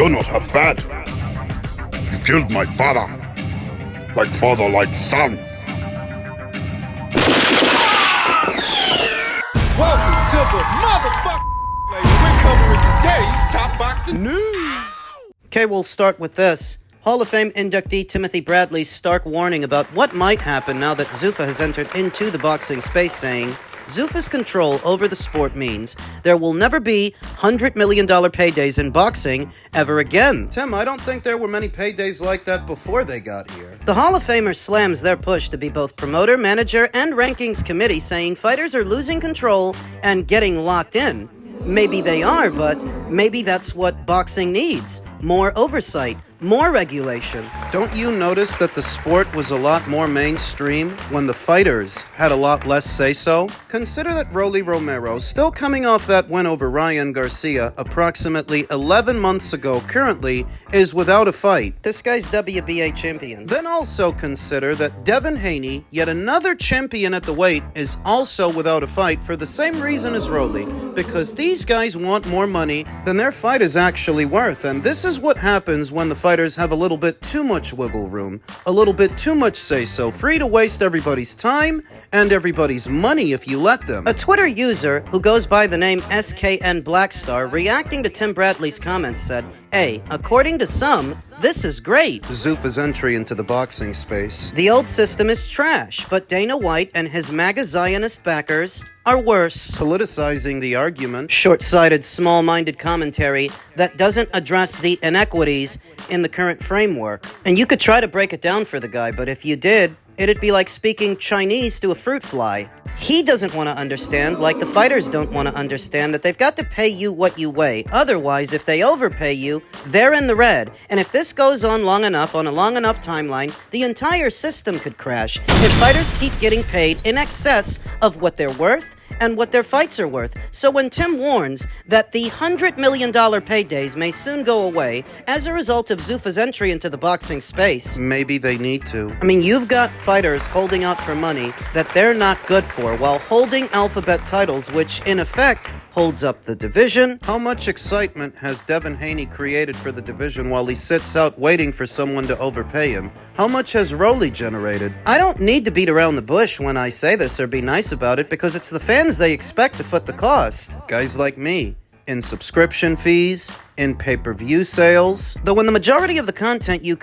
You're not half bad. You killed my father. Like father, like son. Welcome to the motherfucker. We're covering today's top boxing news. Okay, we'll start with this. Hall of Fame inductee Timothy Bradley's stark warning about what might happen now that Zuffa has entered into the boxing space, saying, Zuffa's control over the sport means there will never be $100 million paydays in boxing ever again. Tim, I don't think there were many paydays like that before they got here. The Hall of Famer slams their push to be both promoter, manager, and rankings committee, saying fighters are losing control and getting locked in. Maybe they are, but maybe that's what boxing needs. More oversight, more regulation. Don't you notice that the sport was a lot more mainstream when the fighters had a lot less say-so? Consider that Rolly Romero, still coming off that win over Ryan Garcia approximately 11 months ago, currently is without a fight. This guy's WBA champion. Then also consider that Devin Haney, yet another champion at the weight, is also without a fight for the same reason as Rolly, because these guys want more money than their fight is actually worth, and this is what happens when the fighters have a little bit too much wiggle room, a little bit too much say-so, free to waste everybody's time and everybody's money if you let them. A Twitter user who goes by the name SKN Blackstar, reacting to Tim Bradley's comments, said, "Hey, according to some, this is great." Zuffa's entry into the boxing space. The old system is trash, but Dana White and his MAGA Zionist backers are worse. Politicizing the argument. Short-sighted, small-minded commentary that doesn't address the inequities in the current framework. And you could try to break it down for the guy, but if you did, it'd be like speaking Chinese to a fruit fly. He doesn't want to understand, like the fighters don't want to understand, that they've got to pay you what you weigh. Otherwise, if they overpay you, they're in the red. And if this goes on long enough, on a long enough timeline, the entire system could crash. If fighters keep getting paid in excess of what they're worth and what their fights are worth. So when Tim warns that the $100 million paydays may soon go away as a result of Zuffa's entry into the boxing space, maybe they need to. I mean, you've got fighters holding out for money that they're not good for while holding alphabet titles, which in effect holds up the division. How much excitement has Devin Haney created for the division while he sits out waiting for someone to overpay him? How much has Rolly generated? I don't need to beat around the bush when I say this or be nice about it, because it's the fans they expect to foot the cost. Guys like me, in subscription fees, in pay-per-view sales. Though when the majority of the content you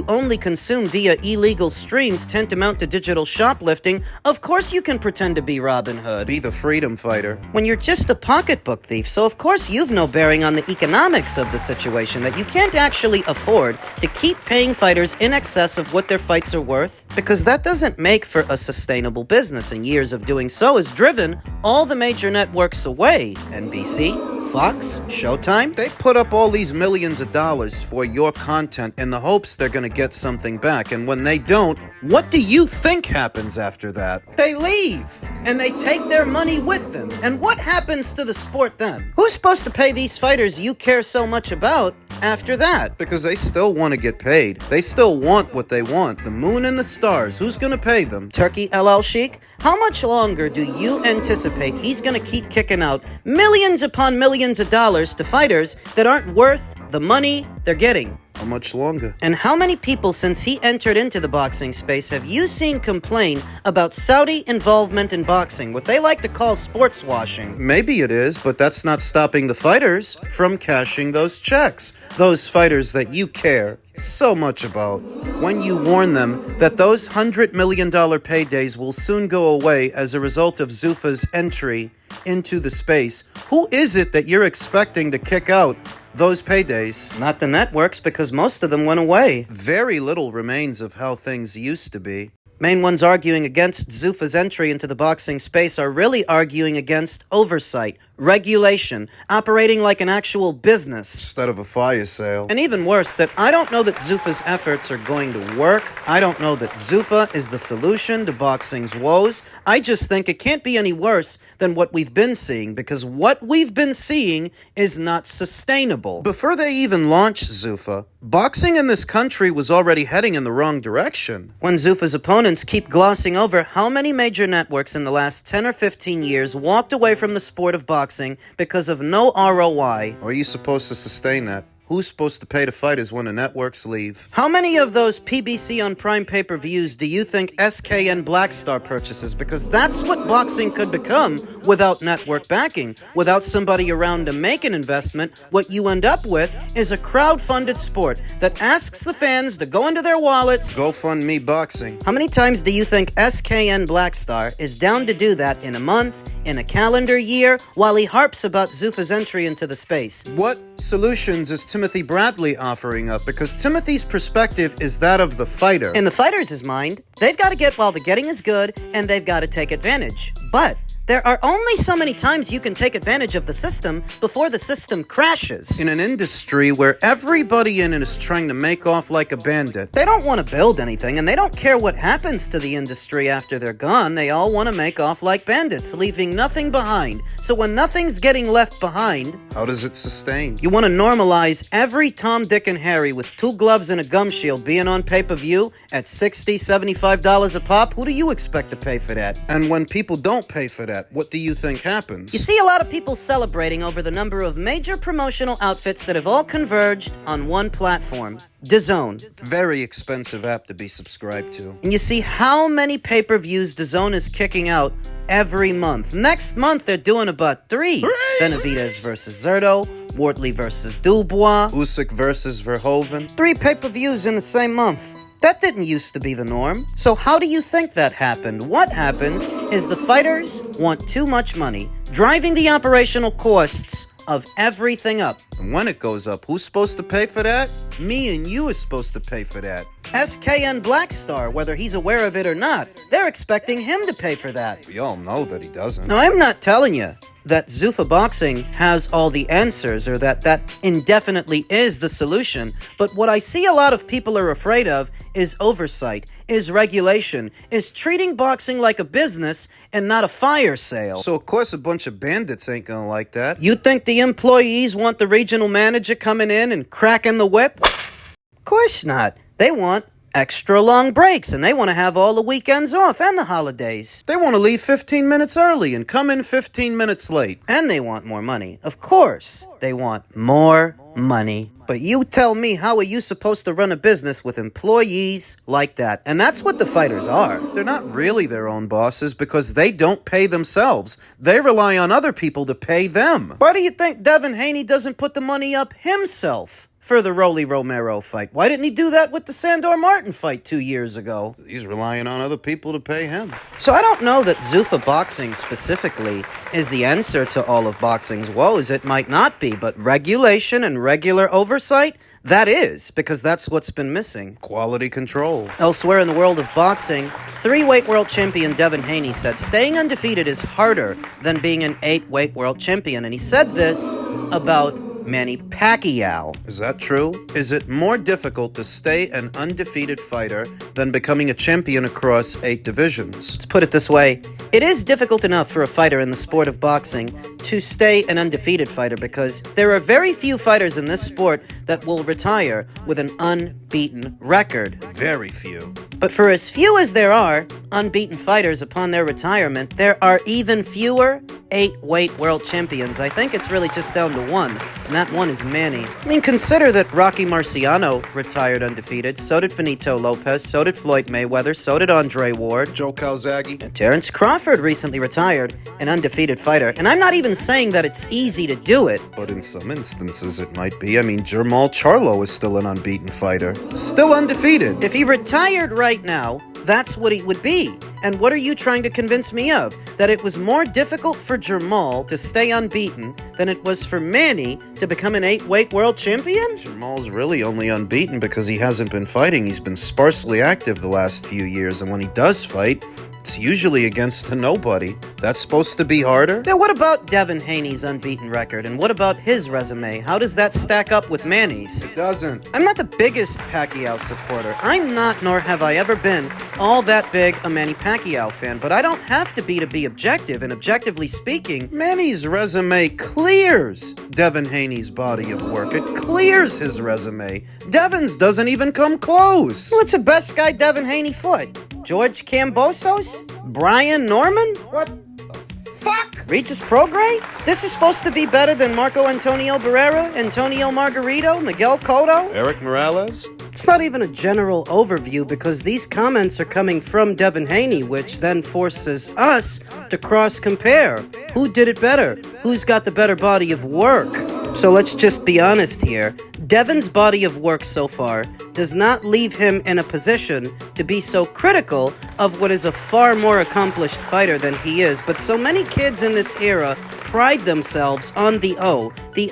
only consume via illegal streams tend to mount to digital shoplifting, of course you can pretend to be Robin Hood. Be the freedom fighter. When you're just a pocketbook thief, so of course you've no bearing on the economics of the situation, that you can't actually afford to keep paying fighters in excess of what their fights are worth, because that doesn't make for a sustainable business, and years of doing so has driven all the major networks away. NBC, Fox, Showtime, they put up all these millions of dollars for your content in the hopes they're going to get something back. And when they don't, what do you think happens after that? They leave, and they take their money with them. And what happens to the sport then? Who's supposed to pay these fighters you care so much about after that? Because they still want to get paid. They still want what they want. The moon and the stars. Who's going to pay them? Turkey LL Sheik? How much longer do you anticipate he's going to keep kicking out millions upon millions of dollars to fighters that aren't worth the money they're getting? How much longer? And how many people since he entered into the boxing space have you seen complain about Saudi involvement in boxing, what they like to call sports washing? Maybe it is, but that's not stopping the fighters from cashing those checks. Those fighters that you care so much about. When you warn them that those $100 million paydays will soon go away as a result of Zuffa's entry into the space, who is it that you're expecting to kick out those paydays? Not the networks, because most of them went away. Very little remains of how things used to be. Main ones arguing against Zuffa's entry into the boxing space are really arguing against oversight, regulation, operating like an actual business instead of a fire sale. And even worse, that I don't know that Zuffa's efforts are going to work. I don't know that Zuffa is the solution to boxing's woes. I just think it can't be any worse than what we've been seeing, because what we've been seeing is not sustainable. Before they even launched Zuffa, boxing in this country was already heading in the wrong direction. When Zuffa's opponents keep glossing over how many major networks in the last 10 or 15 years walked away from the sport of boxing because of no ROI. How are you supposed to sustain that? Who's supposed to pay the fighters when the networks leave? How many of those PBC on Prime pay-per-views do you think SKN Blackstar purchases? Because that's what boxing could become without network backing. Without somebody around to make an investment, what you end up with is a crowd-funded sport that asks the fans to go into their wallets. Go fund me boxing. How many times do you think SKN Blackstar is down to do that in a month, in a calendar year, while he harps about Zuffa's entry into the space? What solutions is Timothy Bradley offering up? Because Timothy's perspective is that of the fighter. In the fighter's mind, they've got to get while the getting is good, and they've got to take advantage. But there are only so many times you can take advantage of the system before the system crashes. In an industry where everybody in it is trying to make off like a bandit, they don't want to build anything, and they don't care what happens to the industry after they're gone. They all want to make off like bandits, leaving nothing behind. So when nothing's getting left behind, how does it sustain? You want to normalize every Tom, Dick, and Harry with 2 gloves and a gum shield being on pay-per-view at $60, $75 a pop? Who do you expect to pay for that? And when people don't pay for that, what do you think happens? You see a lot of people celebrating over the number of major promotional outfits that have all converged on one platform. DAZN. Very expensive app to be subscribed to. And you see how many pay-per-views DAZN is kicking out every month. Next month, they're doing about 3. Benavidez versus Zerto, Wortley versus Dubois, Usyk versus Verhoeven. 3 pay-per-views in the same month. That didn't used to be the norm. So how do you think that happened? What happens is the fighters want too much money, driving the operational costs of everything up. And when it goes up, who's supposed to pay for that? Me and you is supposed to pay for that. SKN Blackstar, whether he's aware of it or not, they're expecting him to pay for that. We all know that he doesn't. Now, I'm not telling you that Zuffa Boxing has all the answers or that indefinitely is the solution, but what I see a lot of people are afraid of is oversight, is regulation, is treating boxing like a business and not a fire sale. So of course a bunch of bandits ain't gonna like that. You think the employees want the regional manager coming in and cracking the whip? Of course not. They want extra long breaks, and they want to have all the weekends off and the holidays. They want to leave 15 minutes early and come in 15 minutes late. And they want more money. Of course, they want more money. But you tell me, how are you supposed to run a business with employees like that? And that's what the fighters are. They're not really their own bosses because they don't pay themselves. They rely on other people to pay them. Why do you think Devin Haney doesn't put the money up himself for the Rolly Romero fight? Why didn't he do that with the Sandor Martin fight 2 years ago? He's relying on other people to pay him. So I don't know that Zuffa Boxing specifically is the answer to all of boxing's woes. It might not be, but regulation and regular oversight, that is, because that's what's been missing. Quality control. Elsewhere in the world of boxing, 3-weight world champion Devin Haney said staying undefeated is harder than being an 8-weight world champion, and he said this about Manny Pacquiao. Is that true? Is it more difficult to stay an undefeated fighter than becoming a champion across 8 divisions? Let's put it this way. It is difficult enough for a fighter in the sport of boxing to stay an undefeated fighter because there are very few fighters in this sport that will retire with an unbeaten record. Very few. But for as few as there are unbeaten fighters upon their retirement, there are even fewer 8-weight world champions. I think it's really just down to one, and that one is Manny. I mean, consider that Rocky Marciano retired undefeated, so did Finito Lopez, so did Floyd Mayweather, so did Andre Ward, Joe Calzaghe, and Terrence Crawford recently retired, an undefeated fighter. And I'm not even saying that it's easy to do it, but in some instances it might be. I mean, Jermall Charlo is still an unbeaten fighter, still undefeated. If he retired right now, that's what he would be. And what are you trying to convince me of? That it was more difficult for Jermall to stay unbeaten than it was for Manny to become an 8-weight world champion? Jermall's really only unbeaten because he hasn't been fighting. He's been sparsely active the last few years, and when he does fight, it's usually against a nobody. That's supposed to be harder? Now, what about Devin Haney's unbeaten record? And what about his resume? How does that stack up with Manny's? It doesn't. I'm not the biggest Pacquiao supporter. I'm not, nor have I ever been, all that big a Manny Pacquiao fan. But I don't have to be objective. And objectively speaking, Manny's resume clears Devin Haney's body of work. It clears his resume. Devin's doesn't even come close. What's the best guy Devin Haney fought? George Kambosos? Brian Norman? What the fuck? fuck? Regis Prograis? This is supposed to be better than Marco Antonio Barrera, Antonio Margarito, Miguel Cotto? Eric Morales? It's not even a general overview because these comments are coming from Devin Haney, which then forces us to cross-compare. Who did it better? Who's got the better body of work? So let's just be honest here. Devin's body of work so far does not leave him in a position to be so critical of what is a far more accomplished fighter than he is. But so many kids in this era pride themselves on the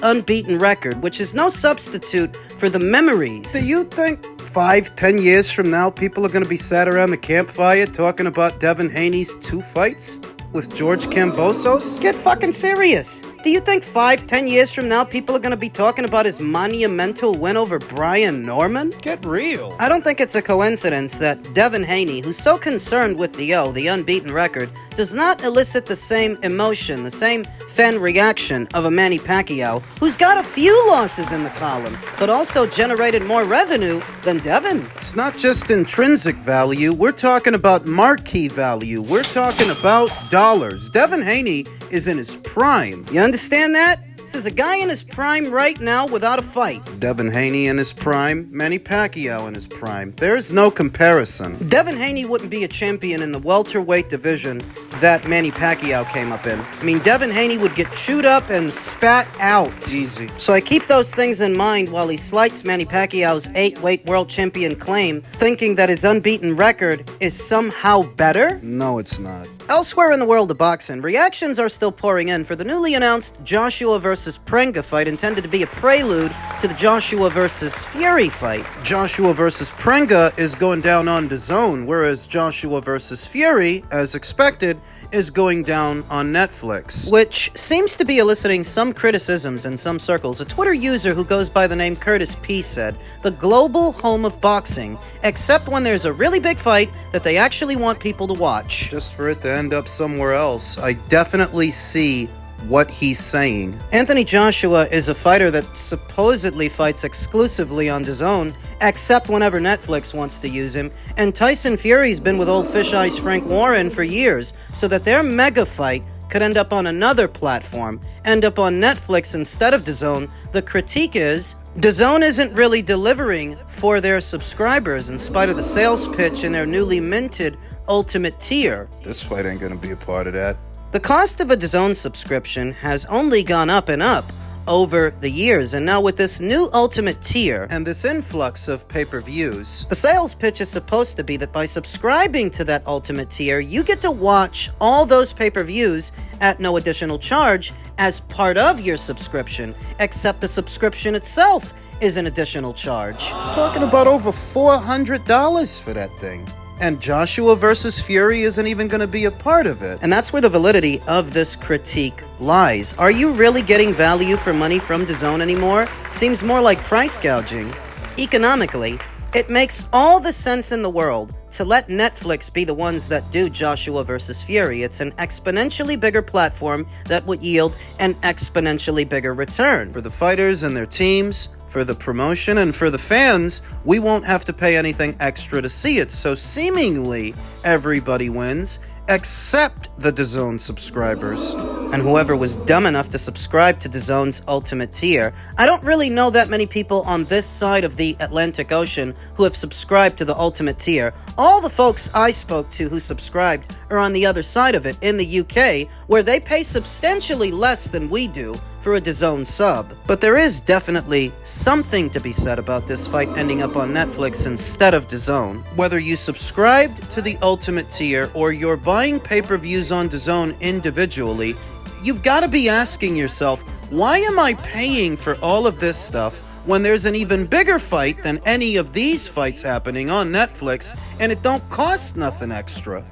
unbeaten record, which is no substitute for the memories. Do you think 5-10 years from now people are going to be sat around the campfire talking about Devin Haney's 2 fights with George Kambosos? Get fucking serious. Do you think 5-10 years from now people are going to be talking about his monumental win over Brian Norman? Get real. I don't think it's a coincidence that Devin Haney, who's so concerned with the unbeaten record, does not elicit the same emotion, the same fan reaction of a Manny Pacquiao, who's got a few losses in the column, but also generated more revenue than Devin. It's not just intrinsic value. We're talking about marquee value. We're talking about dollars. Devin Haney is in his prime. You understand that? This is a guy in his prime right now without a fight. Devin Haney in his prime, Manny Pacquiao in his prime. There's no comparison. Devin Haney wouldn't be a champion in the welterweight division that Manny Pacquiao came up in. I mean, Devin Haney would get chewed up and spat out. Easy. So I keep those things in mind while he slights Manny Pacquiao's 8-weight world champion claim, thinking that his unbeaten record is somehow better? No, it's not. Elsewhere in the world of boxing, reactions are still pouring in for the newly announced Joshua versus Prenga fight intended to be a prelude to the Joshua versus Fury fight. Joshua versus Prenga is going down on DAZN, whereas Joshua versus Fury, as expected, is going down on Netflix. Which seems to be eliciting some criticisms in some circles. A Twitter user who goes by the name Curtis P said, "The global home of boxing, except when there's a really big fight that they actually want people to watch." Just for it to end up somewhere else, I definitely see what he's saying. Anthony Joshua is a fighter that supposedly fights exclusively on DAZN, except whenever Netflix wants to use him, and Tyson Fury's been with old Fish Eyes Frank Warren for years, so that their mega fight could end up on another platform, end up on Netflix instead of DAZN. The critique is, DAZN isn't really delivering for their subscribers in spite of the sales pitch in their newly minted Ultimate tier. This fight ain't gonna be a part of that. The cost of a DAZN subscription has only gone up and up over the years, and now with this new Ultimate tier And this influx of pay-per-views, the sales pitch is supposed to be that by subscribing to that Ultimate tier, you get to watch all those pay-per-views at no additional charge as part of your subscription, except the subscription itself is an additional charge. talking about over $400 for that thing. And Joshua versus Fury isn't even going to be a part of it. And that's where the validity of this critique lies. Are you really getting value for money from DAZN anymore? Seems more like price gouging. Economically, it makes all the sense in the world to let Netflix be the ones that do Joshua versus Fury. It's an exponentially bigger platform that would yield an exponentially bigger return. For the fighters and their teams, for the promotion, and for the fans, we won't have to pay anything extra to see it. So seemingly, everybody wins, except the DAZN subscribers. And whoever was dumb enough to subscribe to DAZN's Ultimate tier. I don't really know that many people on this side of the Atlantic Ocean who have subscribed to the Ultimate tier. All the folks I spoke to who subscribed are on the other side of it in the UK, where they pay substantially less than we do for a DAZN sub. But there is definitely something to be said about this fight ending up on Netflix instead of DAZN. Whether you subscribed to the Ultimate tier or you're buying pay-per-views on DAZN individually, you've got to be asking yourself, why am I paying for all of this stuff when there's an even bigger fight than any of these fights happening on Netflix, and it don't cost nothing extra?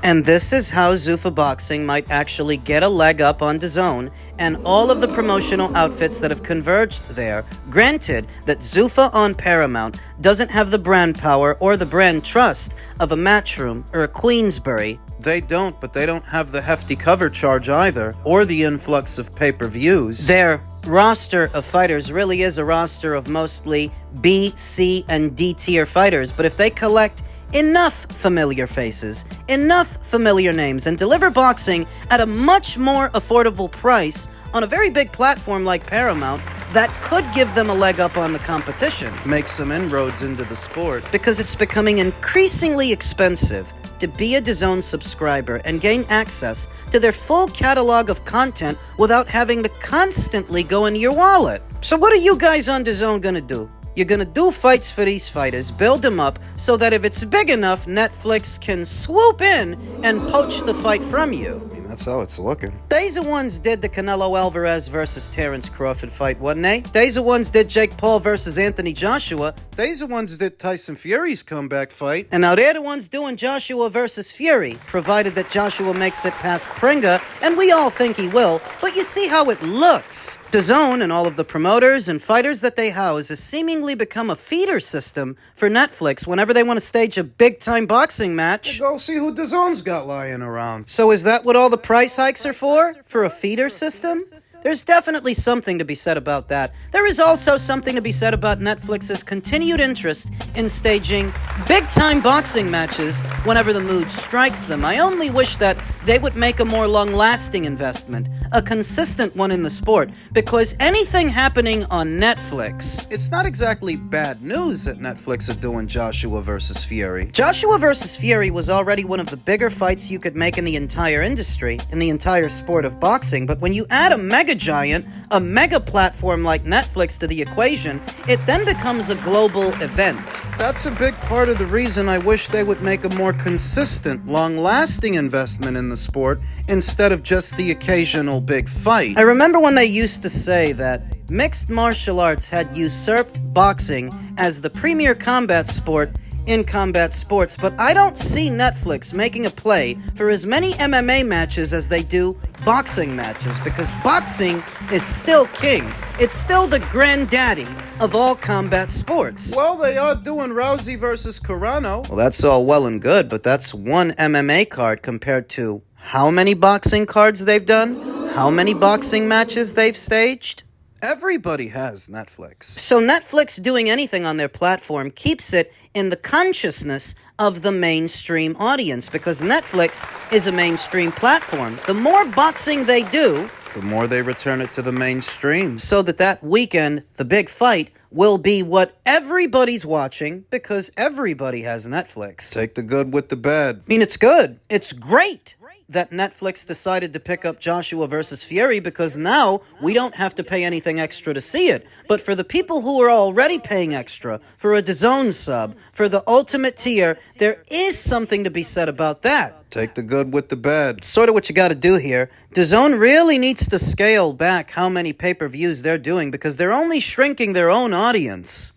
And this is how Zuffa Boxing might actually get a leg up on DAZN and all of the promotional outfits that have converged there. Granted that Zuffa on Paramount doesn't have the brand power or the brand trust of a Matchroom or a Queensbury. They don't, but they don't have the hefty cover charge either, or the influx of pay-per-views. Their roster of fighters really is a roster of mostly B, C, and D tier fighters, but if they collect enough familiar faces, enough familiar names, and deliver boxing at a much more affordable price on a very big platform like Paramount that could give them a leg up on the competition. Make some inroads into the sport. Because it's becoming increasingly expensive to be a DAZN subscriber and gain access to their full catalog of content without having to constantly go into your wallet. So what are you guys on DAZN gonna do? You're gonna do fights for these fighters, build them up, so that if it's big enough, Netflix can swoop in and poach the fight from you. I mean, that's how it's looking. DAZN did the Canelo Alvarez versus Terrence Crawford fight, wasn't they? DAZN did Jake Paul versus Anthony Joshua. DAZN did Tyson Fury's comeback fight. And now they're the ones doing Joshua versus Fury, provided that Joshua makes it past Pringa, and we all think he will, but you see how it looks. DAZN and all of the promoters and fighters that they house has seemingly become a feeder system for Netflix whenever they want to stage a big-time boxing match. Go see who DAZN's got lying around. So is that what all the price hikes are for? For a feeder system? There's definitely something to be said about that. There is also something to be said about Netflix's continued interest in staging big-time boxing matches whenever the mood strikes them. I only wish that they would make a more long-lasting investment, a consistent one in the sport, because anything happening on Netflix... It's not exactly bad news that Netflix are doing Joshua versus Fury. Joshua versus Fury was already one of the bigger fights you could make in the entire industry, in the entire sport of boxing, but when you add a mega giant, a mega platform like Netflix to the equation, it then becomes a global event. That's a big part of the reason I wish they would make a more consistent, long-lasting investment in the sport instead of just the occasional big fight. I remember when they used to say that mixed martial arts had usurped boxing as the premier combat sport in combat sports, but I don't see Netflix making a play for as many MMA matches as they do boxing matches, because boxing is still king. It's still the granddaddy of all combat sports. Well, they are doing Rousey versus Carano. Well, that's all well and good, but that's one MMA card compared to how many boxing cards they've done? How many boxing matches they've staged? Everybody has Netflix. So Netflix doing anything on their platform keeps it in the consciousness of the mainstream audience, because Netflix is a mainstream platform. The more boxing they do, the more they return it to the mainstream. So that weekend, the big fight, will be what everybody's watching, because everybody has Netflix. Take the good with the bad. I mean, it's good. It's great that Netflix decided to pick up Joshua versus Fury, because now we don't have to pay anything extra to see it. But for the people who are already paying extra, for a DAZN sub, for the ultimate tier, there is something to be said about that. Take the good with the bad. Sort of what you got to do here. DAZN really needs to scale back how many pay-per-views they're doing, because they're only shrinking their own audience.